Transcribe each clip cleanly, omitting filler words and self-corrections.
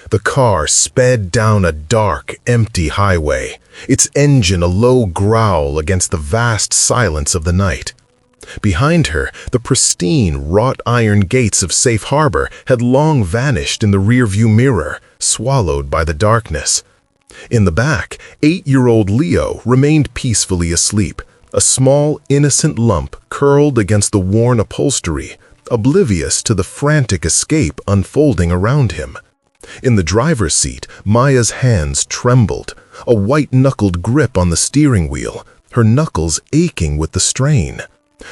The car sped down a dark, empty highway, its engine a low growl against the vast silence of the night. Behind her, the pristine, wrought-iron gates of Safe Harbor had long vanished in the rearview mirror, swallowed by the darkness. In the back, 8-year-old Leo remained peacefully asleep, a small, innocent lump curled against the worn upholstery, oblivious to the frantic escape unfolding around him. In the driver's seat, Maya's hands trembled, a white-knuckled grip on the steering wheel, her knuckles aching with the strain.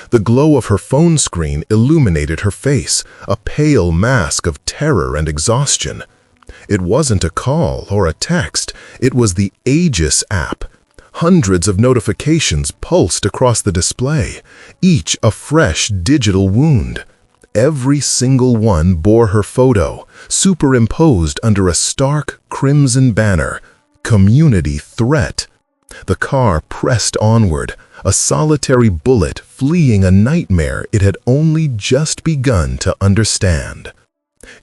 The glow of her phone screen illuminated her face, a pale mask of terror and exhaustion. It wasn't a call or a text, it was the Aegis app. Hundreds of notifications pulsed across the display, each a fresh digital wound. Every single one bore her photo, superimposed under a stark crimson banner, Community Threat. The car pressed onward, a solitary bullet fleeing a nightmare it had only just begun to understand.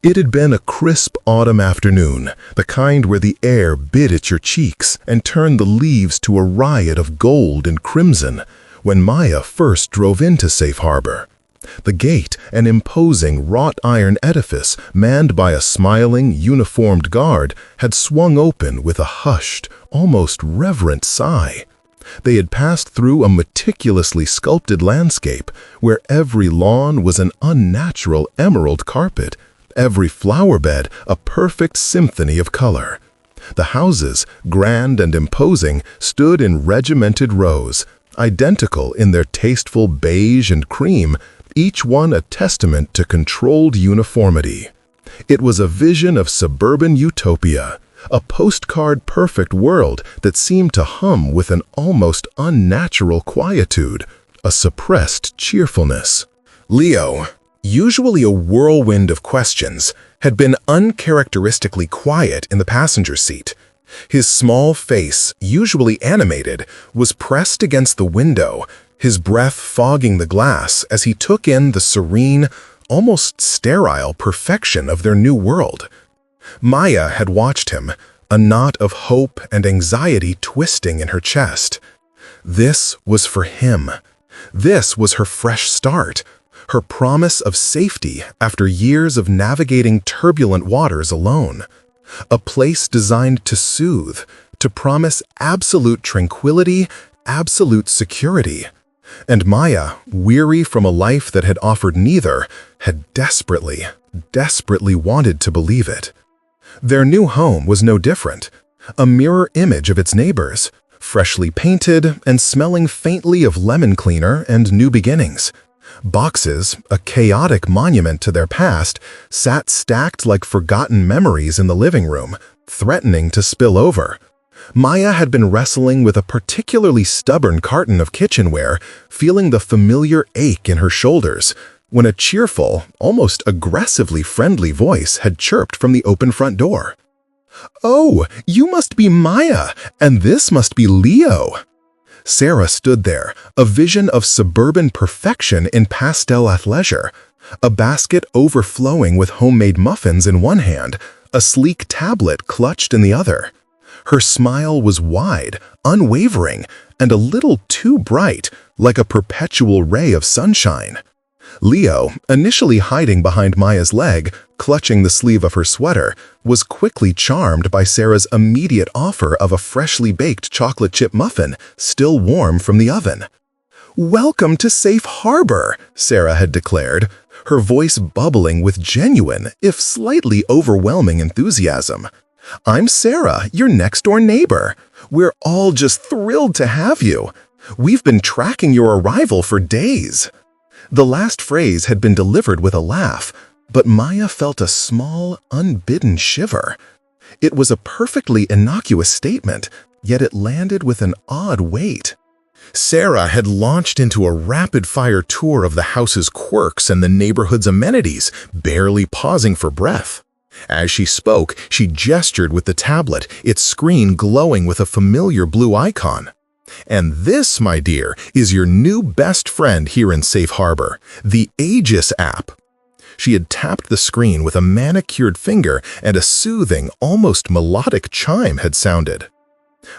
It had been a crisp autumn afternoon, the kind where the air bit at your cheeks and turned the leaves to a riot of gold and crimson, when Maya first drove into Safe Harbor. The gate, an imposing wrought-iron edifice manned by a smiling, uniformed guard, had swung open with a hushed, almost reverent sigh. They had passed through a meticulously sculpted landscape where every lawn was an unnatural emerald carpet, every flower bed a perfect symphony of color. The houses, grand and imposing, stood in regimented rows, identical in their tasteful beige and cream, each one a testament to controlled uniformity. It was a vision of suburban utopia, a postcard-perfect world that seemed to hum with an almost unnatural quietude, a suppressed cheerfulness. Leo, usually a whirlwind of questions, had been uncharacteristically quiet in the passenger seat. His small face, usually animated, was pressed against the window, his breath fogging the glass as he took in the serene, almost sterile perfection of their new world. Maya had watched him, a knot of hope and anxiety twisting in her chest. This was for him. This was her fresh start, her promise of safety after years of navigating turbulent waters alone. A place designed to soothe, to promise absolute tranquility, absolute security. And Maya, weary from a life that had offered neither, had desperately, desperately wanted to believe it. Their new home was no different, a mirror image of its neighbors, freshly painted and smelling faintly of lemon cleaner and new beginnings. Boxes, a chaotic monument to their past, sat stacked like forgotten memories in the living room, threatening to spill over. Maya had been wrestling with a particularly stubborn carton of kitchenware, feeling the familiar ache in her shoulders, when a cheerful, almost aggressively friendly voice had chirped from the open front door. "Oh, you must be Maya, and this must be Leo." Sarah stood there, a vision of suburban perfection in pastel athleisure, a basket overflowing with homemade muffins in one hand, a sleek tablet clutched in the other. Her smile was wide, unwavering, and a little too bright, like a perpetual ray of sunshine. Leo, initially hiding behind Maya's leg, clutching the sleeve of her sweater, was quickly charmed by Sarah's immediate offer of a freshly baked chocolate chip muffin, still warm from the oven. "Welcome to Safe Harbor," Sarah had declared, her voice bubbling with genuine, if slightly overwhelming enthusiasm. "I'm Sarah, your next-door neighbor. We're all just thrilled to have you. We've been tracking your arrival for days." The last phrase had been delivered with a laugh, but Maya felt a small, unbidden shiver. It was a perfectly innocuous statement, yet it landed with an odd weight. Sarah had launched into a rapid-fire tour of the house's quirks and the neighborhood's amenities, barely pausing for breath. As she spoke, she gestured with the tablet, its screen glowing with a familiar blue icon. "And this, my dear, is your new best friend here in Safe Harbor, the Aegis app." She had tapped the screen with a manicured finger, and a soothing, almost melodic chime had sounded.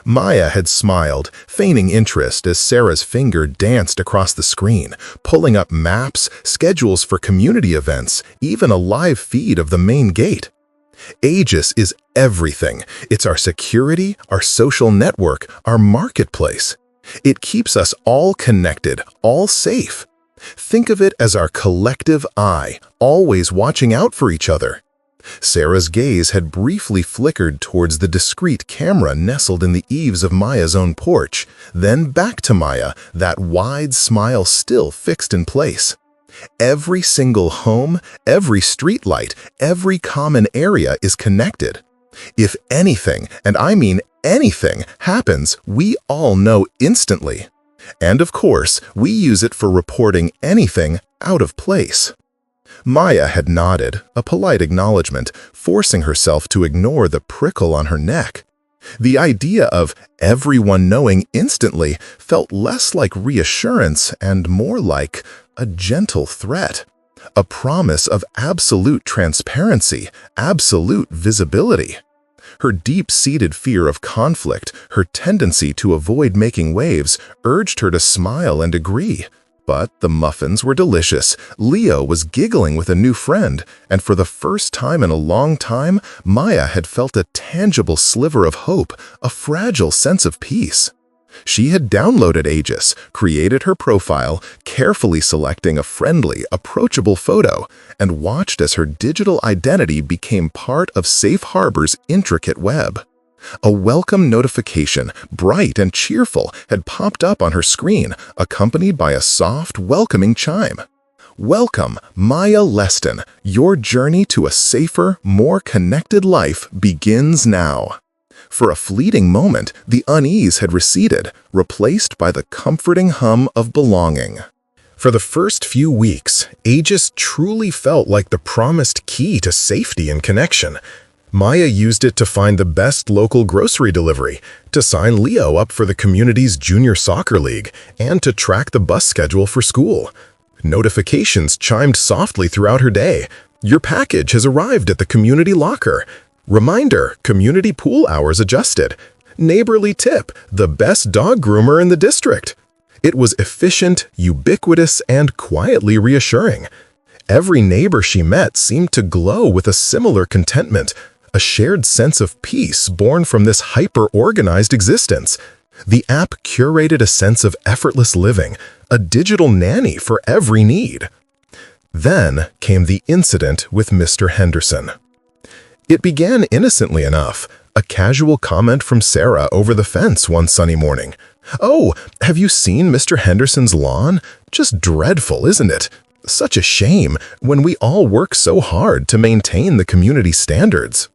Maya had smiled, feigning interest as Sarah's finger danced across the screen, pulling up maps, schedules for community events, even a live feed of the main gate. Aegis is everything. It's our security, our social network, our marketplace. It keeps us all connected, all safe. Think of it as our collective eye, always watching out for each other. Sarah's gaze had briefly flickered towards the discreet camera nestled in the eaves of Maya's own porch, then back to Maya, that wide smile still fixed in place. Every single home, every streetlight, every common area is connected. If anything, and I mean anything, happens, we all know instantly. And of course, we use it for reporting anything out of place. Maya had nodded, a polite acknowledgement, forcing herself to ignore the prickle on her neck. The idea of everyone knowing instantly felt less like reassurance and more like a gentle threat, a promise of absolute transparency, absolute visibility. Her deep-seated fear of conflict, her tendency to avoid making waves, urged her to smile and agree. But the muffins were delicious, Leo was giggling with a new friend, and for the first time in a long time, Maya had felt a tangible sliver of hope, a fragile sense of peace. She had downloaded Aegis, created her profile, carefully selecting a friendly, approachable photo, and watched as her digital identity became part of Safe Harbor's intricate web. A welcome notification, bright and cheerful, had popped up on her screen, accompanied by a soft, welcoming chime. Welcome, Maya Leston. Your journey to a safer, more connected life begins now. For a fleeting moment, the unease had receded, replaced by the comforting hum of belonging. For the first few weeks, Aegis truly felt like the promised key to safety and connection. Maya used it to find the best local grocery delivery, to sign Leo up for the community's junior soccer league, and to track the bus schedule for school. Notifications chimed softly throughout her day. Your package has arrived at the community locker. Reminder, community pool hours adjusted. Neighborly tip, the best dog groomer in the district. It was efficient, ubiquitous, and quietly reassuring. Every neighbor she met seemed to glow with a similar contentment, a shared sense of peace born from this hyper-organized existence. The app curated a sense of effortless living, a digital nanny for every need. Then came the incident with Mr. Henderson. It began innocently enough, a casual comment from Sarah over the fence one sunny morning. "Oh, have you seen Mr. Henderson's lawn? Just dreadful, isn't it? Such a shame when we all work so hard to maintain the community standards."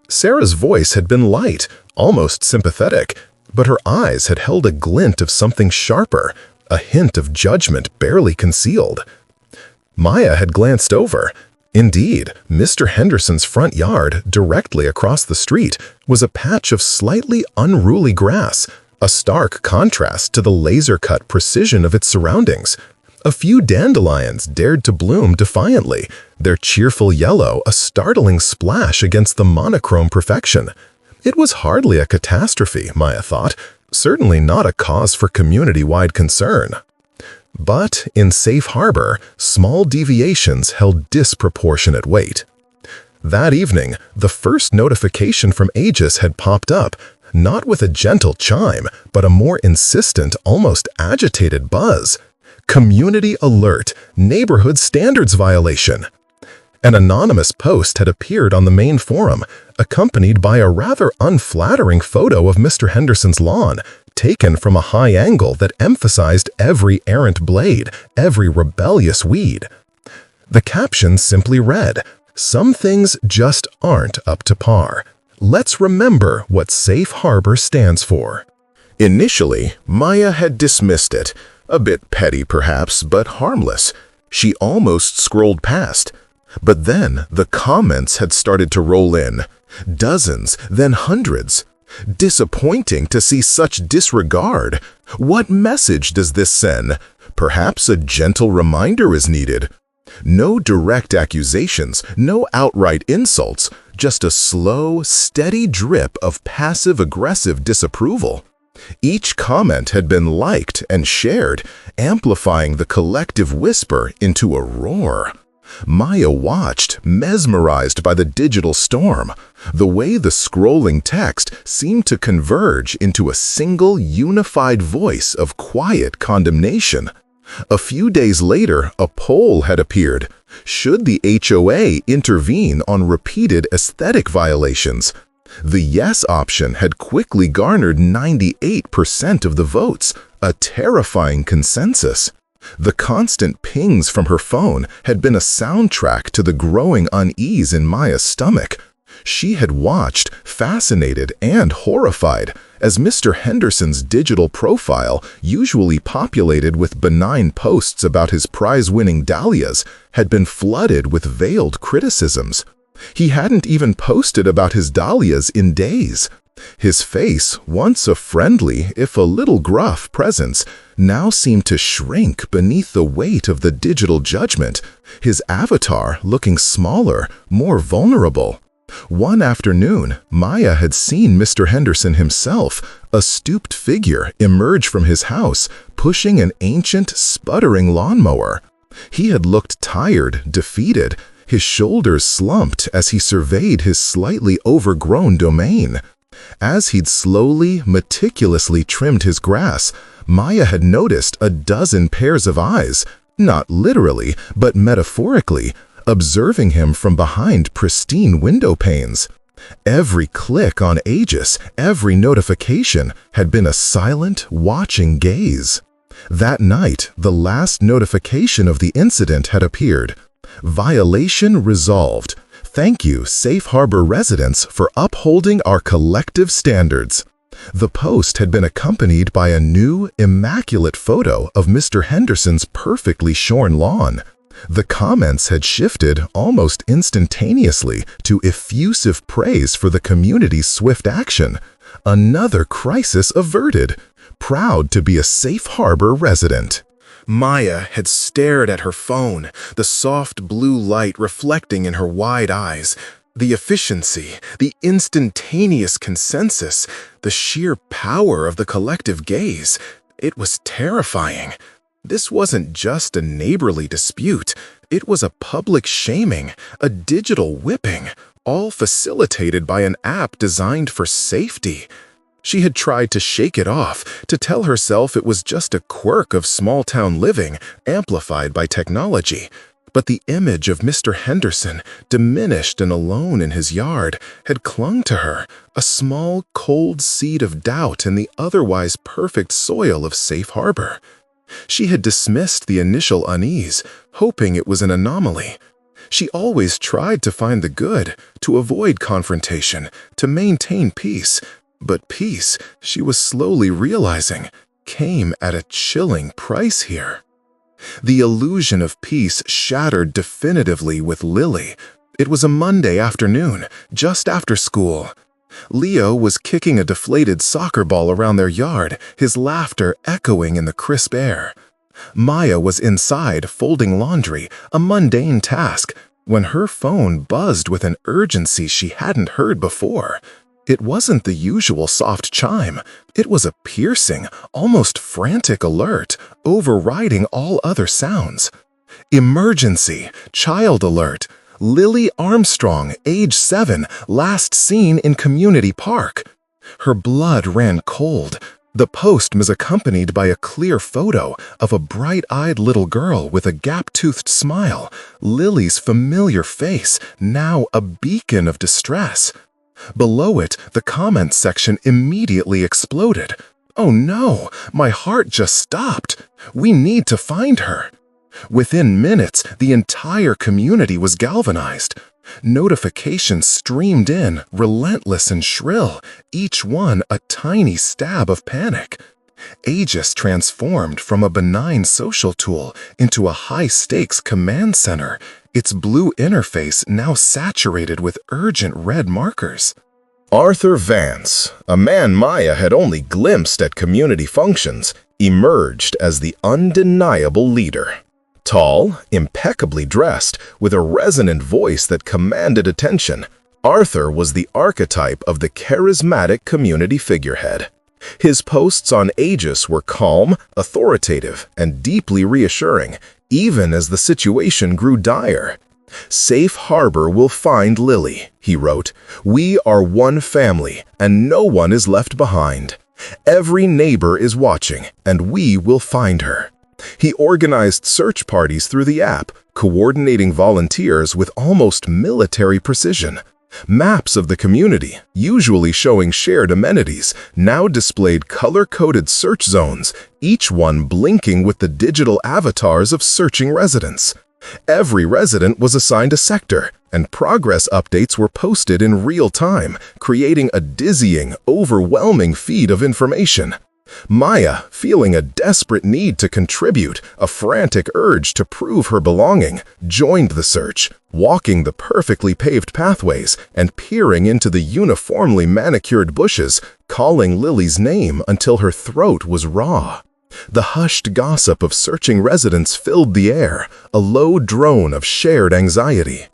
Sarah's voice had been light, almost sympathetic, but her eyes had held a glint of something sharper, a hint of judgment barely concealed. Maya had glanced over. Indeed, Mr. Henderson's front yard, directly across the street, was a patch of slightly unruly grass, a stark contrast to the laser-cut precision of its surroundings. A few dandelions dared to bloom defiantly, their cheerful yellow a startling splash against the monochrome perfection. It was hardly a catastrophe, Maya thought, certainly not a cause for community-wide concern. But in Safe Harbor, small deviations held disproportionate weight. That evening, the first notification from Aegis had popped up, not with a gentle chime, but a more insistent, almost agitated buzz. Community alert, neighborhood standards violation. An anonymous post had appeared on the main forum, accompanied by a rather unflattering photo of Mr. Henderson's lawn, taken from a high angle that emphasized every errant blade, every rebellious weed. The caption simply read, "Some things just aren't up to par. Let's remember what Safe Harbor stands for." Initially, Maya had dismissed it, a bit petty perhaps, but harmless. She almost scrolled past. But then the comments had started to roll in. Dozens, then hundreds. Disappointing to see such disregard. What message does this send? Perhaps a gentle reminder is needed. No direct accusations, no outright insults, just a slow, steady drip of passive-aggressive disapproval. Each comment had been liked and shared, amplifying the collective whisper into a roar. Maya watched, mesmerized by the digital storm. The way the scrolling text seemed to converge into a single, unified voice of quiet condemnation. A few days later, a poll had appeared. Should the HOA intervene on repeated aesthetic violations? The yes option had quickly garnered 98% of the votes, a terrifying consensus. The constant pings from her phone had been a soundtrack to the growing unease in Maya's stomach. She had watched, fascinated and horrified, as Mr. Henderson's digital profile, usually populated with benign posts about his prize-winning dahlias, had been flooded with veiled criticisms. He hadn't even posted about his dahlias in days. His face, once a friendly, if a little gruff presence, now seemed to shrink beneath the weight of the digital judgment, his avatar looking smaller, more vulnerable. One afternoon, Maya had seen Mr. Henderson himself, a stooped figure, emerge from his house, pushing an ancient, sputtering lawnmower. He had looked tired, defeated, his shoulders slumped as he surveyed his slightly overgrown domain. As he'd slowly, meticulously trimmed his grass, Maya had noticed a dozen pairs of eyes, not literally, but metaphorically, observing him from behind pristine window panes. Every click on Aegis, every notification, had been a silent, watching gaze. That night, the last notification of the incident had appeared. Violation resolved. Thank you, Safe Harbor residents, for upholding our collective standards. The post had been accompanied by a new, immaculate photo of Mr. Henderson's perfectly shorn lawn. The comments had shifted almost instantaneously to effusive praise for the community's swift action. Another crisis averted. Proud to be a Safe Harbor resident. Maya had stared at her phone, the soft blue light reflecting in her wide eyes. The efficiency, the instantaneous consensus, the sheer power of the collective gaze. It was terrifying. This wasn't just a neighborly dispute. It was a public shaming, a digital whipping, all facilitated by an app designed for safety. She had tried to shake it off, to tell herself it was just a quirk of small-town living, amplified by technology. But the image of Mr. Henderson, diminished and alone in his yard, had clung to her, a small, cold seed of doubt in the otherwise perfect soil of Safe Harbor. She had dismissed the initial unease, hoping it was an anomaly. She always tried to find the good, to avoid confrontation, to maintain peace. But peace, she was slowly realizing, came at a chilling price here. The illusion of peace shattered definitively with Lily. It was a Monday afternoon, just after school. Leo was kicking a deflated soccer ball around their yard, his laughter echoing in the crisp air. Maya was inside folding laundry, a mundane task, when her phone buzzed with an urgency she hadn't heard before. It wasn't the usual soft chime. It was a piercing, almost frantic alert, overriding all other sounds. Emergency, child alert. Lily Armstrong, age 7, last seen in Community Park. Her blood ran cold. The post was accompanied by a clear photo of a bright-eyed little girl with a gap-toothed smile, Lily's familiar face, now a beacon of distress. Below it, the comments section immediately exploded. "Oh no, my heart just stopped. We need to find her." Within minutes, the entire community was galvanized. Notifications streamed in, relentless and shrill, each one a tiny stab of panic. Aegis transformed from a benign social tool into a high-stakes command center, its blue interface now saturated with urgent red markers. Arthur Vance, a man Maya had only glimpsed at community functions, emerged as the undeniable leader. Tall, impeccably dressed, with a resonant voice that commanded attention, Arthur was the archetype of the charismatic community figurehead. His posts on Aegis were calm, authoritative, and deeply reassuring, even as the situation grew dire. "Safe harbor will find Lily," he wrote. "We are one family, and no one is left behind. Every neighbor is watching, and we will find her." He organized search parties through the app, coordinating volunteers with almost military precision. Maps of the community, usually showing shared amenities, now displayed color-coded search zones, each one blinking with the digital avatars of searching residents. Every resident was assigned a sector, and progress updates were posted in real time, creating a dizzying, overwhelming feed of information. Maya, feeling a desperate need to contribute, a frantic urge to prove her belonging, joined the search, walking the perfectly paved pathways and peering into the uniformly manicured bushes, calling Lily's name until her throat was raw. The hushed gossip of searching residents filled the air, a low drone of shared anxiety.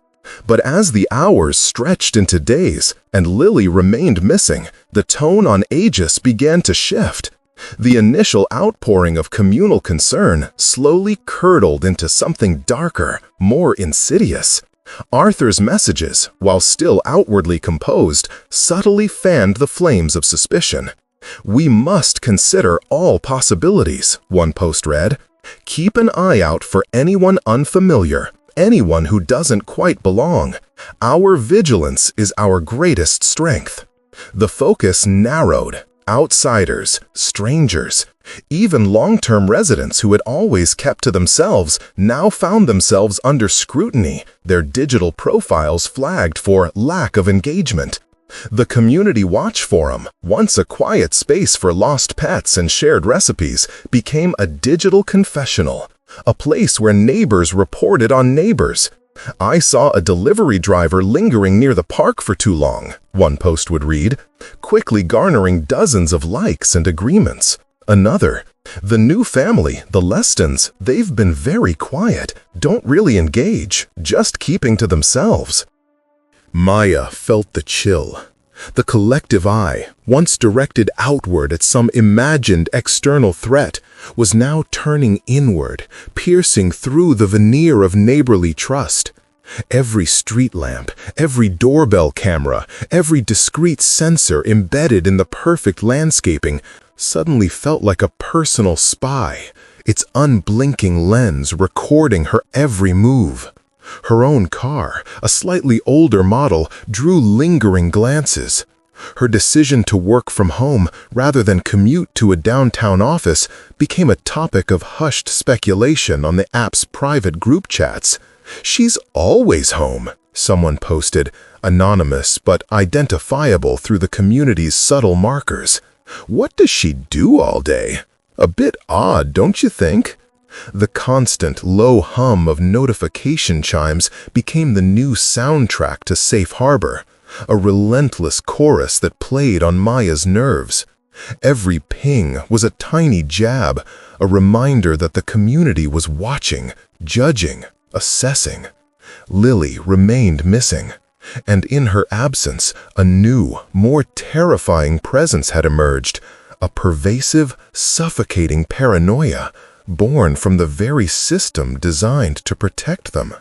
But as the hours stretched into days and Lily remained missing, the tone on Aegis began to shift. The initial outpouring of communal concern slowly curdled into something darker, more insidious. Arthur's messages, while still outwardly composed, subtly fanned the flames of suspicion. "We must consider all possibilities," one post read. "Keep an eye out for anyone unfamiliar, anyone who doesn't quite belong. Our vigilance is our greatest strength." The focus narrowed. Outsiders, strangers, even long-term residents who had always kept to themselves now found themselves under scrutiny, their digital profiles flagged for lack of engagement. The Community Watch Forum, once a quiet space for lost pets and shared recipes, became a digital confessional, a place where neighbors reported on neighbors. "I saw a delivery driver lingering near the park for too long," one post would read, quickly garnering dozens of likes and agreements. Another, "The new family, the Lestons, they've been very quiet, don't really engage, just keeping to themselves." Maya felt the chill. The collective eye, once directed outward at some imagined external threat, was now turning inward, piercing through the veneer of neighborly trust. Every street lamp, every doorbell camera, every discreet sensor embedded in the perfect landscaping suddenly felt like a personal spy, its unblinking lens recording her every move. Her own car, a slightly older model, drew lingering glances. Her decision to work from home rather than commute to a downtown office became a topic of hushed speculation on the app's private group chats. "She's always home," someone posted, anonymous but identifiable through the community's subtle markers. "What does she do all day? A bit odd, don't you think?" The constant low hum of notification chimes became the new soundtrack to Safe Harbor, a relentless chorus that played on Maya's nerves. Every ping was a tiny jab, a reminder that the community was watching, judging, assessing. Lily remained missing, and in her absence, a new, more terrifying presence had emerged, a pervasive, suffocating paranoia, born from the very system designed to protect them.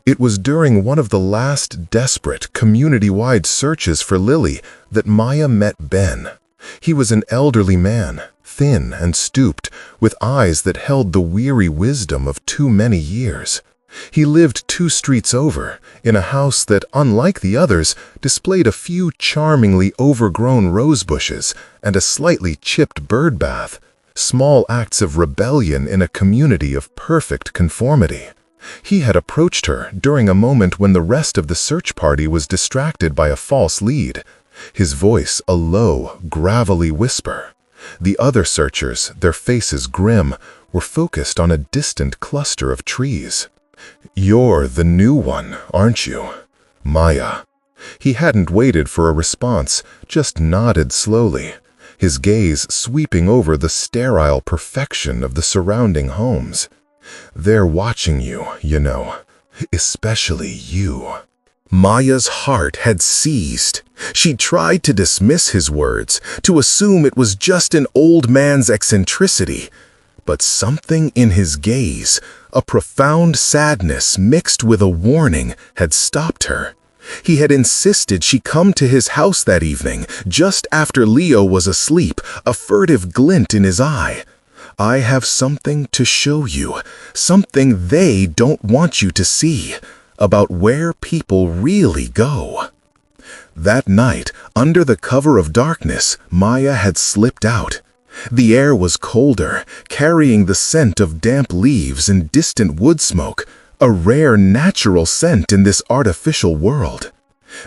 It was during one of the last desperate community-wide searches for Lily that Maya met Ben. He was an elderly man, thin and stooped, with eyes that held the weary wisdom of too many years. He lived 2 streets over, in a house that, unlike the others, displayed a few charmingly overgrown rose bushes and a slightly chipped bird bath, small acts of rebellion in a community of perfect conformity. He had approached her during a moment when the rest of the search party was distracted by a false lead, his voice a low, gravelly whisper. The other searchers, their faces grim, were focused on a distant cluster of trees. "You're the new one, aren't you, Maya?" He hadn't waited for a response, just nodded slowly, his gaze sweeping over the sterile perfection of the surrounding homes. They're watching you, you know, especially you." Maya's heart had seized. She tried to dismiss his words, to assume it was just an old man's eccentricity. But something in his gaze, a profound sadness mixed with a warning, had stopped her. He had insisted she come to his house that evening, just after Leo was asleep, a furtive glint in his eye. "I have something to show you, something they don't want you to see, about where people really go." That night, under the cover of darkness, Maya had slipped out. The air was colder, carrying the scent of damp leaves and distant wood smoke, a rare natural scent in this artificial world.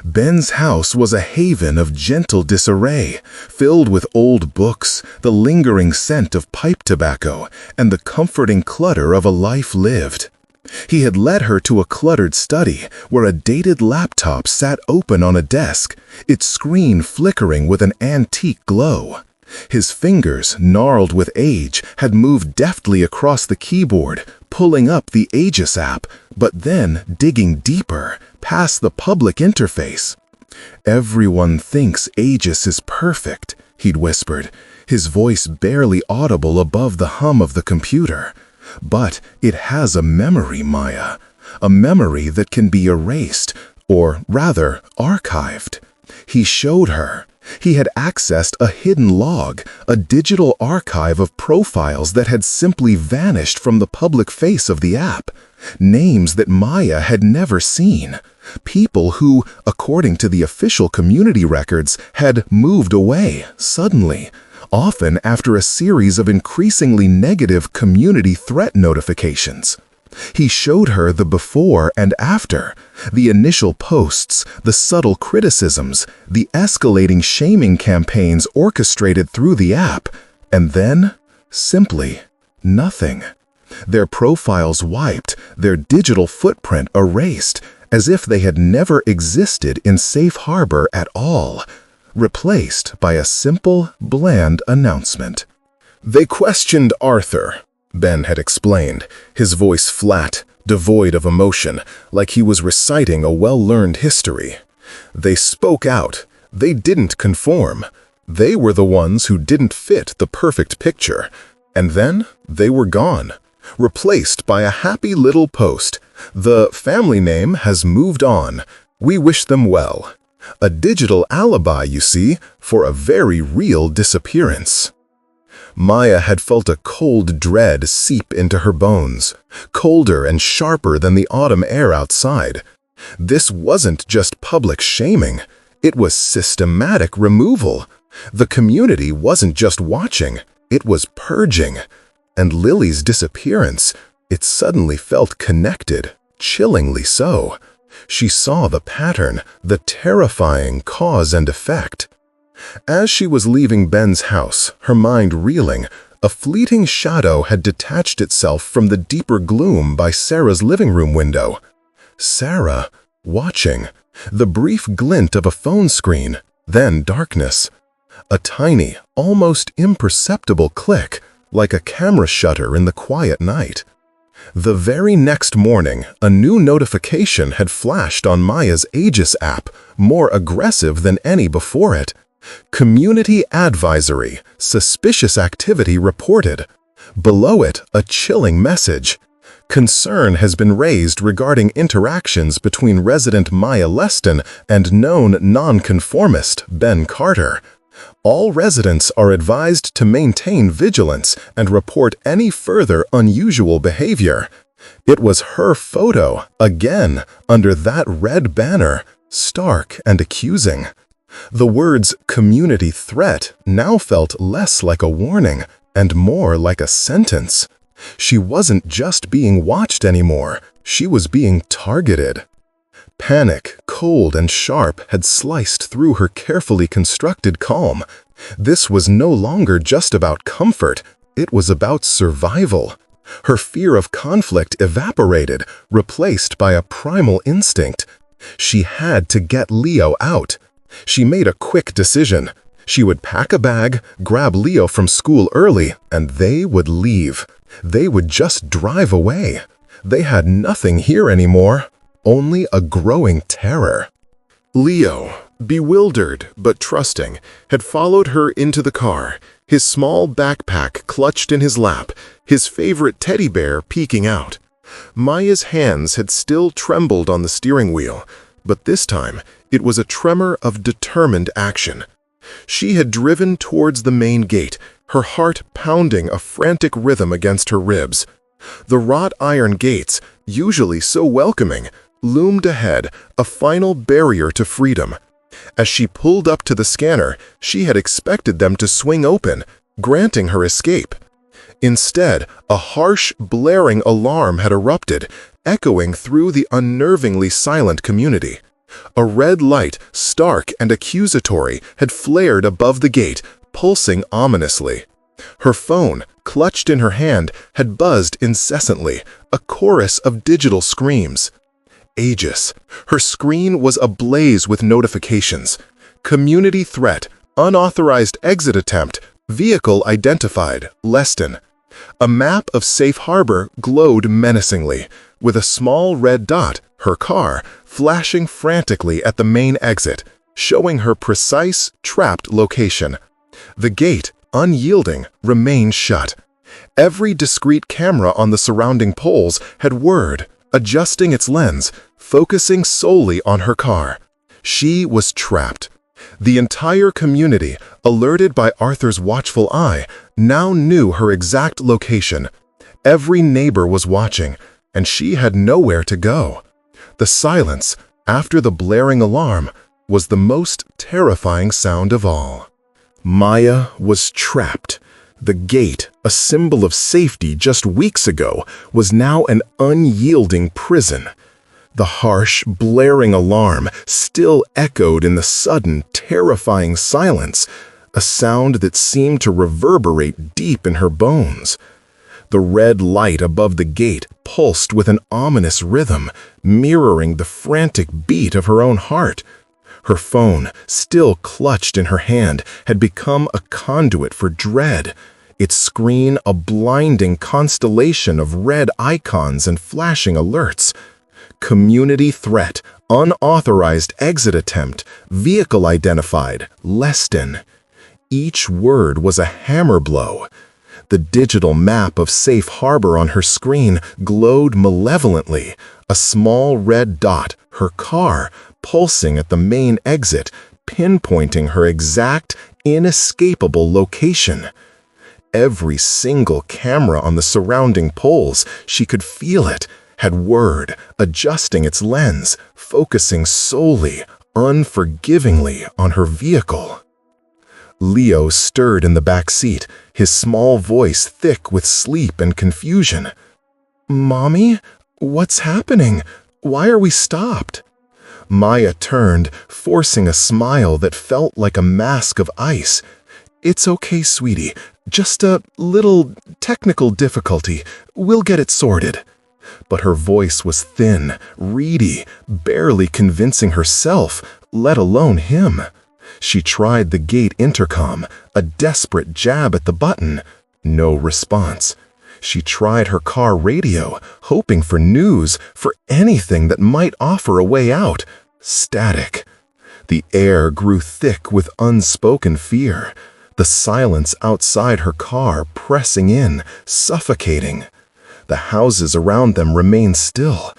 Ben's house was a haven of gentle disarray, filled with old books, the lingering scent of pipe tobacco, and the comforting clutter of a life lived. He had led her to a cluttered study where a dated laptop sat open on a desk, its screen flickering with an antique glow. His fingers, gnarled with age, had moved deftly across the keyboard, pulling up the Aegis app, but then digging deeper, past the public interface. "Everyone thinks Aegis is perfect," he'd whispered, his voice barely audible above the hum of the computer. "But it has a memory, Maya, a memory that can be erased, or rather, archived." He showed her. He had accessed a hidden log, a digital archive of profiles that had simply vanished from the public face of the app. Names that Maya had never seen. People who, according to the official community records, had moved away suddenly, often after a series of increasingly negative community threat notifications. He showed her the before and after, the initial posts, the subtle criticisms, the escalating shaming campaigns orchestrated through the app, and then, simply, nothing. Their profiles wiped, their digital footprint erased, as if they had never existed in safe harbor at all, replaced by a simple, bland announcement. "They questioned Arthur," Ben had explained, his voice flat, devoid of emotion, like he was reciting a well-learned history. "They spoke out. They didn't conform. They were the ones who didn't fit the perfect picture. And then they were gone, replaced by a happy little post. 'The family name has moved on. We wish them well.' A digital alibi, you see, for a very real disappearance." Maya had felt a cold dread seep into her bones, colder and sharper than the autumn air outside. This wasn't just public shaming, it was systematic removal. The community wasn't just watching, it was purging. And Lily's disappearance, it suddenly felt connected, chillingly so. She saw the pattern, the terrifying cause and effect. As she was leaving Ben's house, her mind reeling, a fleeting shadow had detached itself from the deeper gloom by Sarah's living room window. Sarah, watching, the brief glint of a phone screen, then darkness. A tiny, almost imperceptible click, like a camera shutter in the quiet night. The very next morning, a new notification had flashed on Maya's Aegis app, more aggressive than any before it. Community Advisory, Suspicious Activity Reported. Below it, a chilling message. Concern has been raised regarding interactions between resident Maya Leston and known nonconformist Ben Carter. All residents are advised to maintain vigilance and report any further unusual behavior. It was her photo, again, under that red banner, stark and accusing. The words "community threat" now felt less like a warning and more like a sentence. She wasn't just being watched anymore, she was being targeted. Panic, cold and sharp, had sliced through her carefully constructed calm. This was no longer just about comfort, it was about survival. Her fear of conflict evaporated, replaced by a primal instinct. She had to get Leo out. She made a quick decision. She would pack a bag, grab Leo from school early, and they would leave. They would just drive away. They had nothing here anymore, only a growing terror. Leo, bewildered but trusting, had followed her into the car, his small backpack clutched in his lap, his favorite teddy bear peeking out. Maya's hands had still trembled on the steering wheel, but this time it was a tremor of determined action. She had driven towards the main gate, her heart pounding a frantic rhythm against her ribs. The wrought iron gates, usually so welcoming, loomed ahead, a final barrier to freedom. As she pulled up to the scanner, she had expected them to swing open, granting her escape. Instead, a harsh, blaring alarm had erupted, echoing through the unnervingly silent community. A red light, stark and accusatory, had flared above the gate, pulsing ominously. Her phone, clutched in her hand, had buzzed incessantly, a chorus of digital screams. Aegis. Her screen was ablaze with notifications. Community threat, unauthorized exit attempt, vehicle identified, Leston. A map of safe harbor glowed menacingly, with a small red dot, her car, flashing frantically at the main exit, showing her precise, trapped location. The gate, unyielding, remained shut. Every discrete camera on the surrounding poles had whirred, adjusting its lens, focusing solely on her car. She was trapped. The entire community, alerted by Arthur's watchful eye, now knew her exact location. Every neighbor was watching, and she had nowhere to go. The silence, after the blaring alarm, was the most terrifying sound of all. Maya was trapped. The gate, a symbol of safety just weeks ago, was now an unyielding prison. The harsh, blaring alarm still echoed in the sudden, terrifying silence, a sound that seemed to reverberate deep in her bones. The red light above the gate pulsed with an ominous rhythm, mirroring the frantic beat of her own heart. Her phone, still clutched in her hand, had become a conduit for dread, its screen a blinding constellation of red icons and flashing alerts. Community threat, unauthorized exit attempt, vehicle identified, Leston. Each word was a hammer blow. The digital map of safe harbor on her screen glowed malevolently, a small red dot, her car, pulsing at the main exit, pinpointing her exact, inescapable location. Every single camera on the surrounding poles, she could feel it, had whirred, adjusting its lens, focusing solely, unforgivingly on her vehicle. Leo stirred in the back seat, his small voice thick with sleep and confusion. "Mommy? What's happening? Why are we stopped?" Maya turned, forcing a smile that felt like a mask of ice. "It's okay, sweetie. Just a little technical difficulty. We'll get it sorted." But her voice was thin, reedy, barely convincing herself, let alone him. She tried the gate intercom, a desperate jab at the button. No response. She tried her car radio, hoping for news, for anything that might offer a way out. Static. The air grew thick with unspoken fear, the silence outside her car pressing in, suffocating. The houses around them remained still,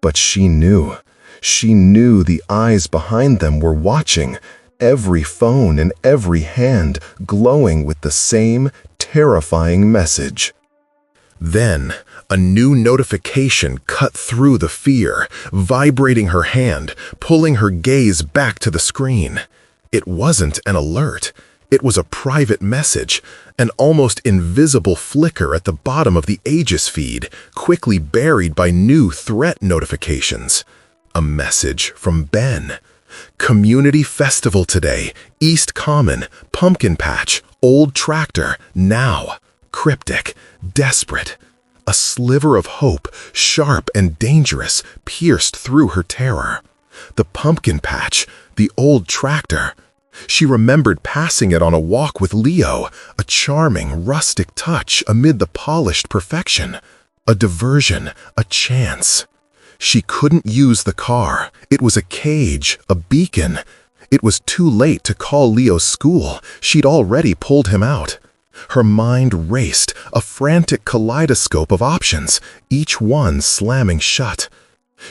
but she knew. She knew the eyes behind them were watching, every phone in every hand glowing with the same terrifying message. Then, a new notification cut through the fear, vibrating her hand, pulling her gaze back to the screen. It wasn't an alert. It was a private message, an almost invisible flicker at the bottom of the Aegis feed, quickly buried by new threat notifications. A message from Ben. Community festival today, East Common, Pumpkin Patch, Old Tractor, now. Cryptic, desperate. A sliver of hope, sharp and dangerous, pierced through her terror. The Pumpkin Patch, the Old Tractor. She remembered passing it on a walk with Leo, a charming, rustic touch amid the polished perfection. A diversion, a chance. She couldn't use the car. It was a cage, a beacon. It was too late to call Leo's school. She'd already pulled him out. Her mind raced, a frantic kaleidoscope of options, each one slamming shut.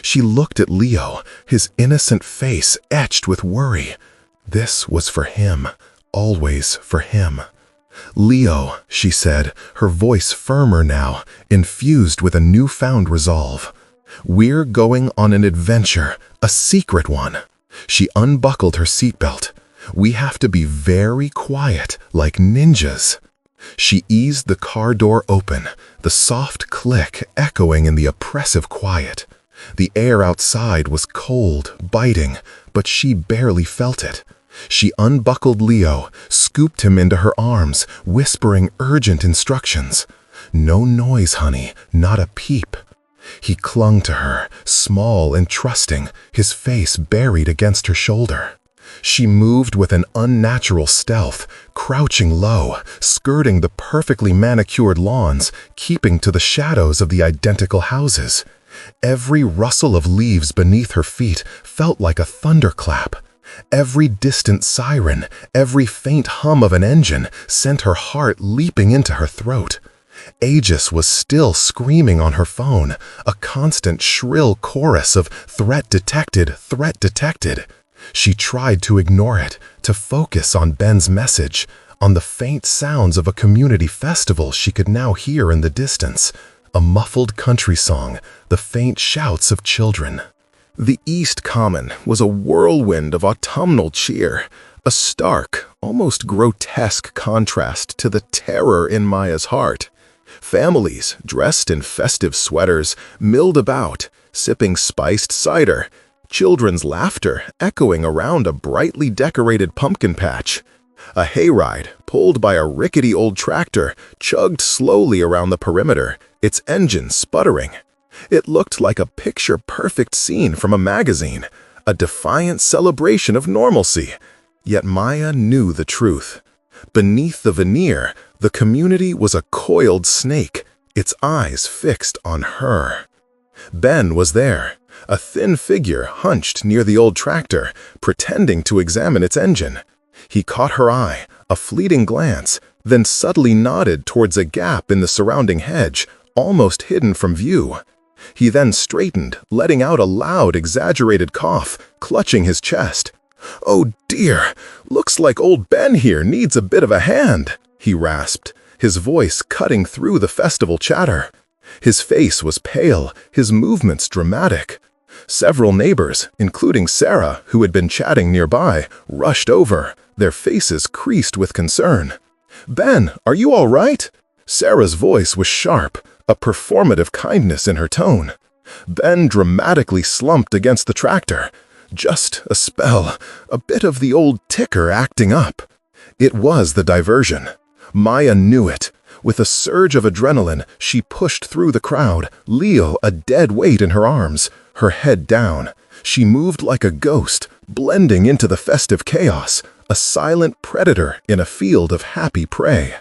She looked at Leo, his innocent face etched with worry. This was for him, always for him. "Leo," she said, her voice firmer now, infused with a newfound resolve. "We're going on an adventure, a secret one." She unbuckled her seatbelt. "We have to be very quiet, like ninjas." She eased the car door open, the soft click echoing in the oppressive quiet. The air outside was cold, biting, but she barely felt it. She unbuckled Leo, scooped him into her arms, whispering urgent instructions. "No noise, honey, not a peep." He clung to her, small and trusting, his face buried against her shoulder. She moved with an unnatural stealth, crouching low, skirting the perfectly manicured lawns, keeping to the shadows of the identical houses. Every rustle of leaves beneath her feet felt like a thunderclap. Every distant siren, every faint hum of an engine sent her heart leaping into her throat. Aegis was still screaming on her phone, a constant shrill chorus of "threat detected, threat detected." She tried to ignore it, to focus on Ben's message, on the faint sounds of a community festival she could now hear in the distance, a muffled country song, the faint shouts of children. The East Common was a whirlwind of autumnal cheer, a stark, almost grotesque contrast to the terror in Maya's heart. Families, dressed in festive sweaters, milled about, sipping spiced cider, children's laughter echoing around a brightly decorated pumpkin patch. A hayride, pulled by a rickety old tractor, chugged slowly around the perimeter, its engine sputtering. It looked like a picture-perfect scene from a magazine, a defiant celebration of normalcy. Yet Maya knew the truth. Beneath the veneer, the community was a coiled snake, its eyes fixed on her. Ben was there, a thin figure hunched near the old tractor, pretending to examine its engine. He caught her eye, a fleeting glance, then subtly nodded towards a gap in the surrounding hedge, almost hidden from view. He then straightened, letting out a loud, exaggerated cough, clutching his chest. "Oh dear, looks like old Ben here needs a bit of a hand," he rasped, his voice cutting through the festival chatter. His face was pale, his movements dramatic. Several neighbors, including Sarah, who had been chatting nearby, rushed over, their faces creased with concern. "Ben, are you all right?" Sarah's voice was sharp, a performative kindness in her tone. Ben dramatically slumped against the tractor. Just a spell, a bit of the old ticker acting up. It was the diversion. Maya knew it. With a surge of adrenaline, she pushed through the crowd, Leo a dead weight in her arms, her head down. She moved like a ghost, blending into the festive chaos, a silent predator in a field of happy prey.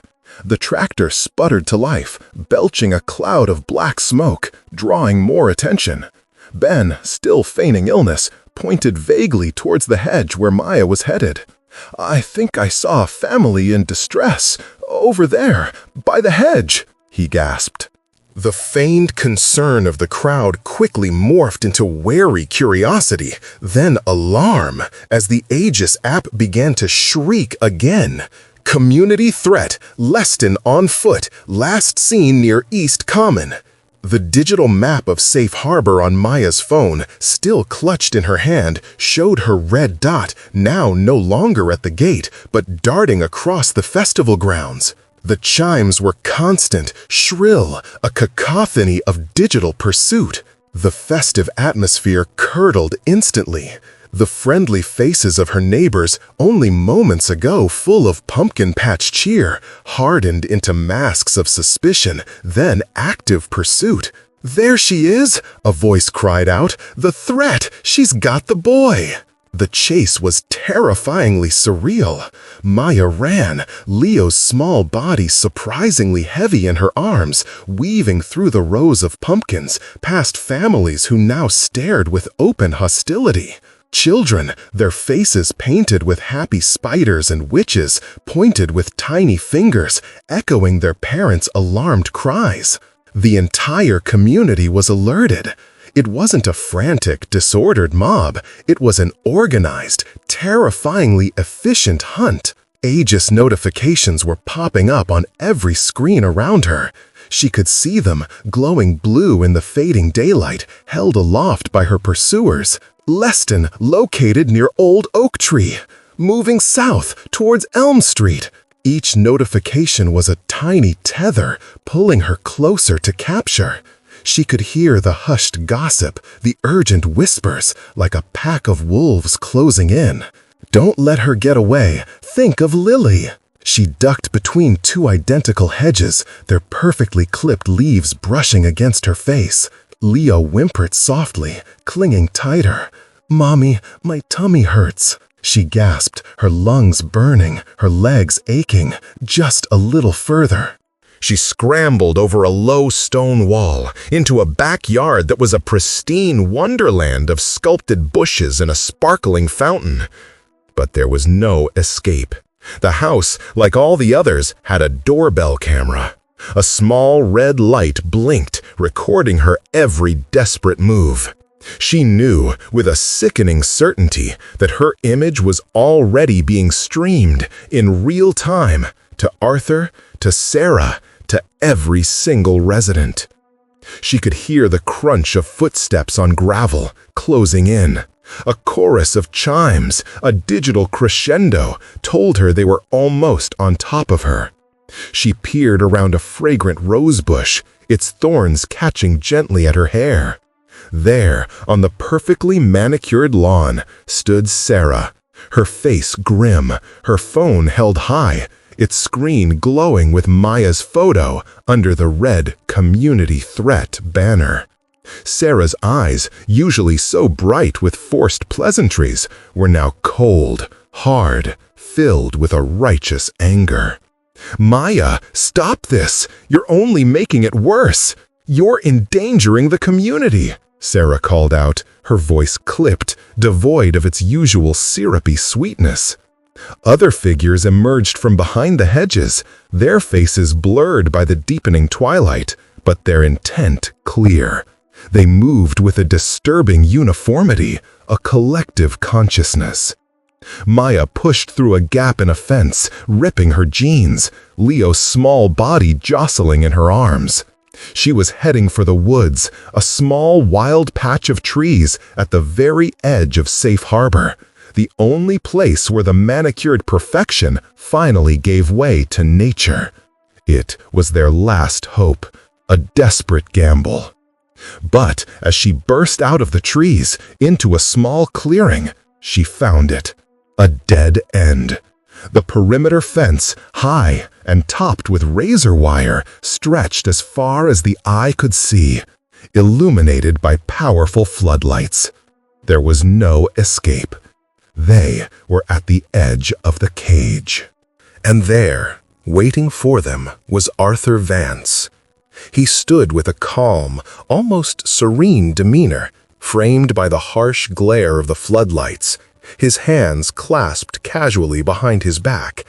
The tractor sputtered to life, belching a cloud of black smoke, drawing more attention. Ben, still feigning illness, pointed vaguely towards the hedge where Maya was headed. "I think I saw a family in distress, over there, by the hedge," he gasped. The feigned concern of the crowd quickly morphed into wary curiosity, then alarm, as the Aegis app began to shriek again. "Community threat, Leston on foot, last seen near East Common." The digital map of Safe Harbor on Maya's phone, still clutched in her hand, showed her red dot, now no longer at the gate, but darting across the festival grounds. The chimes were constant, shrill, a cacophony of digital pursuit. The festive atmosphere curdled instantly. The friendly faces of her neighbors, only moments ago full of pumpkin patch cheer, hardened into masks of suspicion, then active pursuit. "There she is!" a voice cried out. "The threat! She's got the boy!" The chase was terrifyingly surreal. Maya ran, Leo's small body surprisingly heavy in her arms, weaving through the rows of pumpkins, past families who now stared with open hostility. Children, their faces painted with happy spiders and witches, pointed with tiny fingers, echoing their parents' alarmed cries. The entire community was alerted. It wasn't a frantic, disordered mob. It was an organized, terrifyingly efficient hunt. Aegis notifications were popping up on every screen around her. She could see them, glowing blue in the fading daylight, held aloft by her pursuers. Leston, located near Old Oak Tree. Moving south, towards Elm Street. Each notification was a tiny tether, pulling her closer to capture. She could hear the hushed gossip, the urgent whispers, like a pack of wolves closing in. Don't let her get away. Think of Lily. She ducked between two identical hedges, their perfectly clipped leaves brushing against her face. Leo whimpered softly, clinging tighter. "Mommy, my tummy hurts." She gasped, her lungs burning, her legs aching, just a little further. She scrambled over a low stone wall, into a backyard that was a pristine wonderland of sculpted bushes and a sparkling fountain. But there was no escape. The house, like all the others, had a doorbell camera. A small red light blinked, recording her every desperate move. She knew, with a sickening certainty, that her image was already being streamed in real time to Arthur, to Sarah, to every single resident. She could hear the crunch of footsteps on gravel, closing in. A chorus of chimes, a digital crescendo, told her they were almost on top of her. She peered around a fragrant rose bush, its thorns catching gently at her hair. There, on the perfectly manicured lawn, stood Sarah, her face grim, her phone held high, its screen glowing with Maya's photo under the red Community Threat banner. Sarah's eyes, usually so bright with forced pleasantries, were now cold, hard, filled with a righteous anger. "Maya, stop this! You're only making it worse! You're endangering the community!" Sarah called out, her voice clipped, devoid of its usual syrupy sweetness. Other figures emerged from behind the hedges, their faces blurred by the deepening twilight, but their intent clear. They moved with a disturbing uniformity, a collective consciousness. Maya pushed through a gap in a fence, ripping her jeans, Leo's small body jostling in her arms. She was heading for the woods, a small wild patch of trees at the very edge of Safe Harbor, the only place where the manicured perfection finally gave way to nature. It was their last hope, a desperate gamble. But as she burst out of the trees into a small clearing, she found it, a dead end. The perimeter fence, high and topped with razor wire, stretched as far as the eye could see, illuminated by powerful floodlights. There was no escape. They were at the edge of the cage. And there, waiting for them, was Arthur Vance. He stood with a calm, almost serene demeanor, framed by the harsh glare of the floodlights, his hands clasped casually behind his back.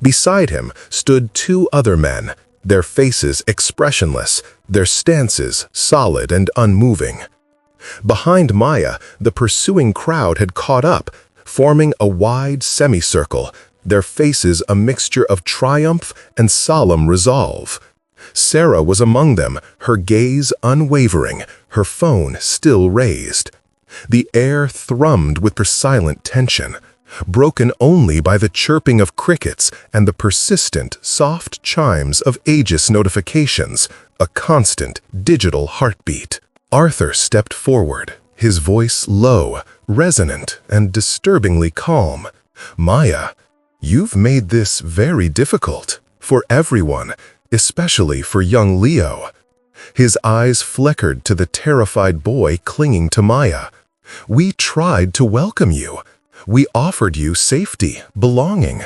Beside him stood two other men, their faces expressionless, their stances solid and unmoving. Behind Maya, the pursuing crowd had caught up, forming a wide semicircle, their faces a mixture of triumph and solemn resolve. Sarah was among them, her gaze unwavering, her phone still raised. The air thrummed with silent tension, broken only by the chirping of crickets and the persistent, soft chimes of Aegis notifications, a constant digital heartbeat. Arthur stepped forward, his voice low, resonant, and disturbingly calm. "Maya, you've made this very difficult for everyone, especially for young Leo." His eyes flickered to the terrified boy clinging to Maya. "We tried to welcome you, We offered you safety, belonging.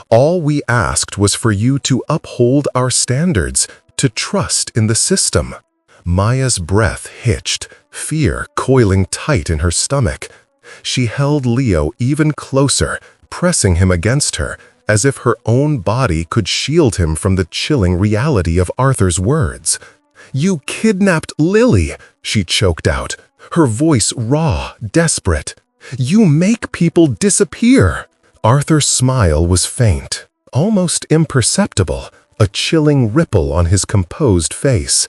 All we asked was for you to uphold our standards, to trust in the system." Maya's breath hitched, fear coiling tight in her stomach. She held Leo even closer, pressing him against her, as if her own body could shield him from the chilling reality of Arthur's words. "You kidnapped Lily," she choked out, her voice raw, desperate. "You make people disappear." Arthur's smile was faint, almost imperceptible, a chilling ripple on his composed face.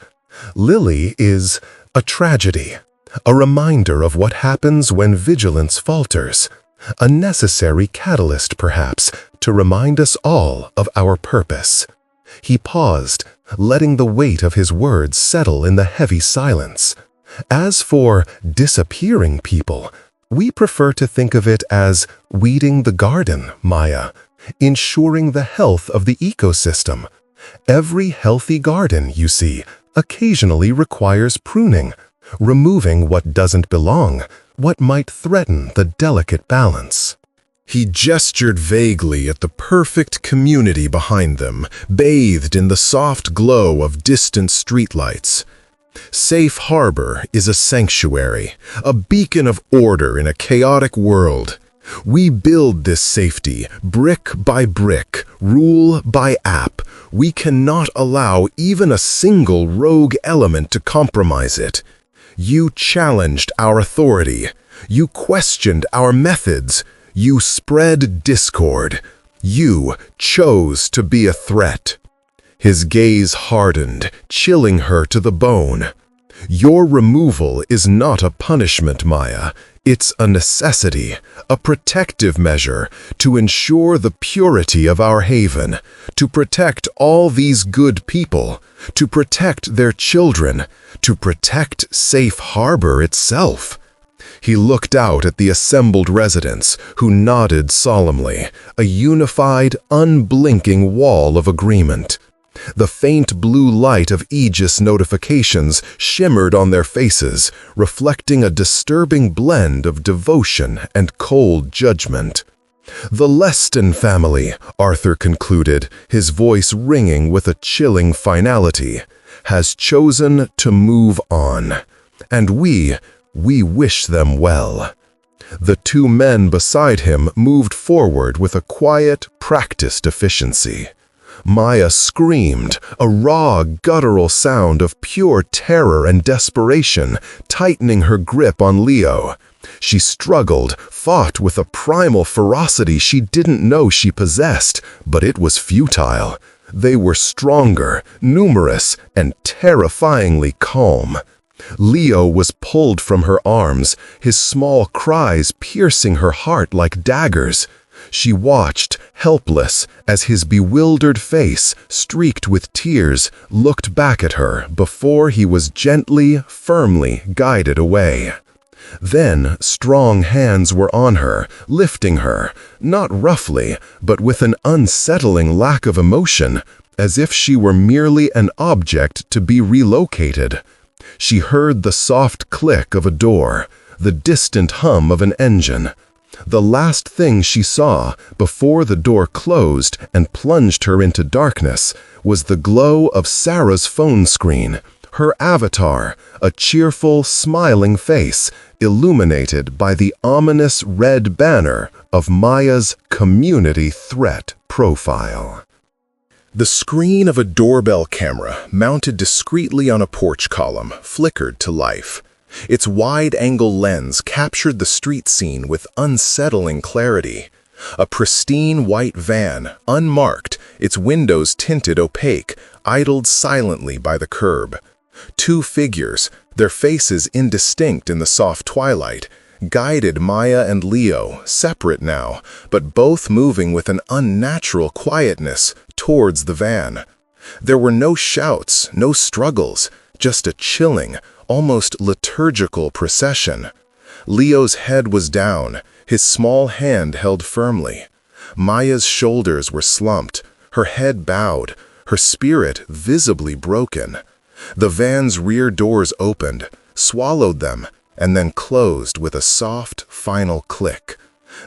"Lily is a tragedy, a reminder of what happens when vigilance falters, a necessary catalyst, perhaps, to remind us all of our purpose." He paused, letting the weight of his words settle in the heavy silence. "As for disappearing people, we prefer to think of it as weeding the garden, Maya, ensuring the health of the ecosystem. Every healthy garden, you see, occasionally requires pruning, removing what doesn't belong, what might threaten the delicate balance." He gestured vaguely at the perfect community behind them, bathed in the soft glow of distant streetlights. Safe Harbor is a sanctuary, a beacon of order in a chaotic world. We build this safety, brick by brick, rule by app. We cannot allow even a single rogue element to compromise it. You challenged our authority. You questioned our methods. You spread discord. You chose to be a threat. His gaze hardened, chilling her to the bone. Your removal is not a punishment, Maya. It's a necessity, a protective measure to ensure the purity of our haven, to protect all these good people, to protect their children, to protect Safe Harbor itself. He looked out at the assembled residents, who nodded solemnly, a unified, unblinking wall of agreement. The faint blue light of Aegis notifications shimmered on their faces, reflecting a disturbing blend of devotion and cold judgment. "The Leston family," Arthur concluded, his voice ringing with a chilling finality, "has chosen to move on. And we wish them well." The two men beside him moved forward with a quiet, practiced efficiency. Maya screamed, a raw, guttural sound of pure terror and desperation, tightening her grip on Leo. She struggled, fought with a primal ferocity she didn't know she possessed, but it was futile. They were stronger, numerous, and terrifyingly calm. Leo was pulled from her arms, his small cries piercing her heart like daggers. She watched, helpless, as his bewildered face, streaked with tears, looked back at her before he was gently, firmly guided away. Then strong hands were on her, lifting her, not roughly, but with an unsettling lack of emotion, as if she were merely an object to be relocated. She heard the soft click of a door, the distant hum of an engine. The last thing she saw, before the door closed and plunged her into darkness, was the glow of Sarah's phone screen, her avatar, a cheerful, smiling face, illuminated by the ominous red banner of Maya's community threat profile. The screen of a doorbell camera, mounted discreetly on a porch column, flickered to life. Its wide-angle lens captured the street scene with unsettling clarity. A pristine white van, unmarked, its windows tinted opaque, idled silently by the curb. Two figures, their faces indistinct in the soft twilight, guided Maya and Leo, separate now, but both moving with an unnatural quietness towards the van. There were no shouts, no struggles, just a chilling, almost liturgical procession. Leo's head was down, his small hand held firmly. Maya's shoulders were slumped, her head bowed, her spirit visibly broken. The van's rear doors opened, swallowed them, and then closed with a soft, final click.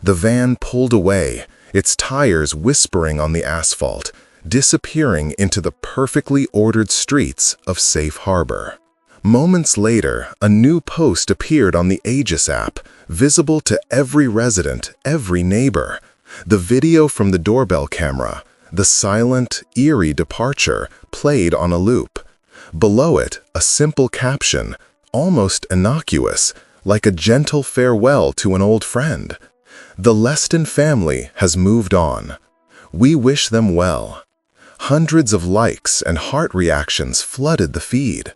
The van pulled away, its tires whispering on the asphalt, disappearing into the perfectly ordered streets of Safe Harbor. Moments later, a new post appeared on the Aegis app, visible to every resident, every neighbor. The video from the doorbell camera, the silent, eerie departure, played on a loop. Below it, a simple caption, almost innocuous, like a gentle farewell to an old friend. The Leston family has moved on. We wish them well. Hundreds of likes and heart reactions flooded the feed.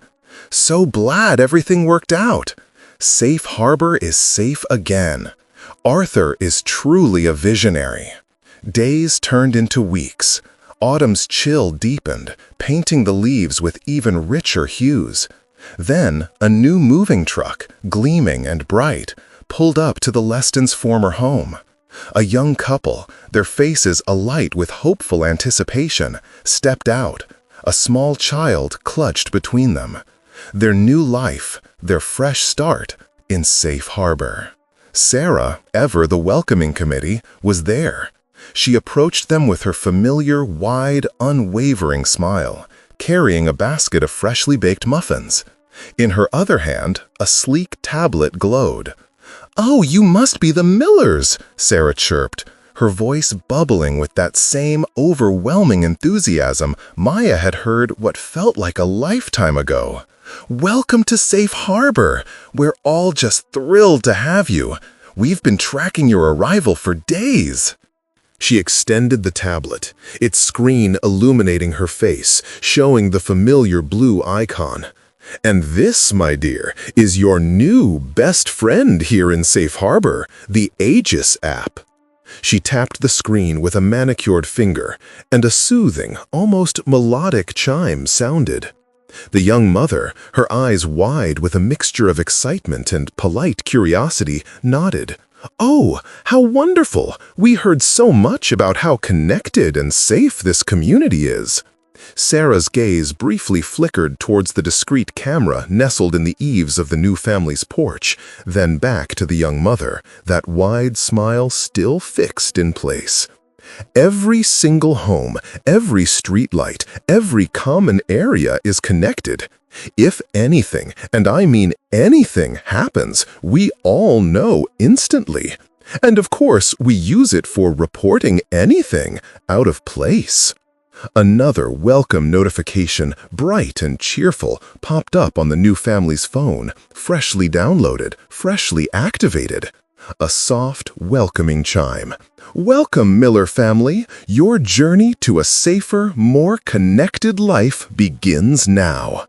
So glad everything worked out. Safe Harbor is safe again. Arthur is truly a visionary. Days turned into weeks. Autumn's chill deepened, painting the leaves with even richer hues. Then, a new moving truck, gleaming and bright, pulled up to the Lestons' former home. A young couple, their faces alight with hopeful anticipation, stepped out. A small child clutched between them. Their new life, their fresh start, in Safe Harbor. Sarah, ever the welcoming committee, was there. She approached them with her familiar, wide, unwavering smile, carrying a basket of freshly baked muffins. In her other hand, a sleek tablet glowed. "Oh, you must be the Millers," Sarah chirped, her voice bubbling with that same overwhelming enthusiasm Maya had heard what felt like a lifetime ago. "Welcome to Safe Harbor. We're all just thrilled to have you. We've been tracking your arrival for days." She extended the tablet, its screen illuminating her face, showing the familiar blue icon. "And this, my dear, is your new best friend here in Safe Harbor, the Aegis app." She tapped the screen with a manicured finger, and a soothing, almost melodic chime sounded. The young mother, her eyes wide with a mixture of excitement and polite curiosity, nodded. "Oh, how wonderful! We heard so much about how connected and safe this community is." Sarah's gaze briefly flickered towards the discreet camera nestled in the eaves of the new family's porch, then back to the young mother, that wide smile still fixed in place. "Every single home, every streetlight, every common area is connected. If anything, and I mean anything, happens, we all know instantly. And of course, we use it for reporting anything out of place." Another welcome notification, bright and cheerful, popped up on the new family's phone, freshly downloaded, freshly activated. A soft, welcoming chime. "Welcome, Miller family. Your journey to a safer, more connected life begins now."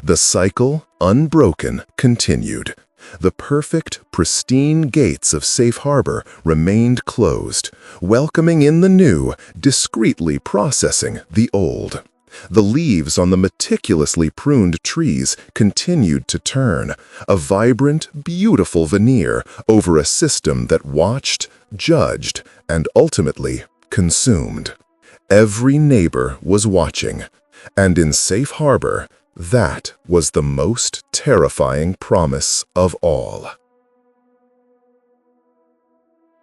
The cycle, unbroken, continued. The perfect, pristine gates of Safe Harbor remained closed, welcoming in the new, discreetly processing the old. The leaves on the meticulously pruned trees continued to turn, a vibrant, beautiful veneer over a system that watched, judged, and ultimately consumed. Every neighbor was watching, and in Safe Harbor, that was the most terrifying promise of all.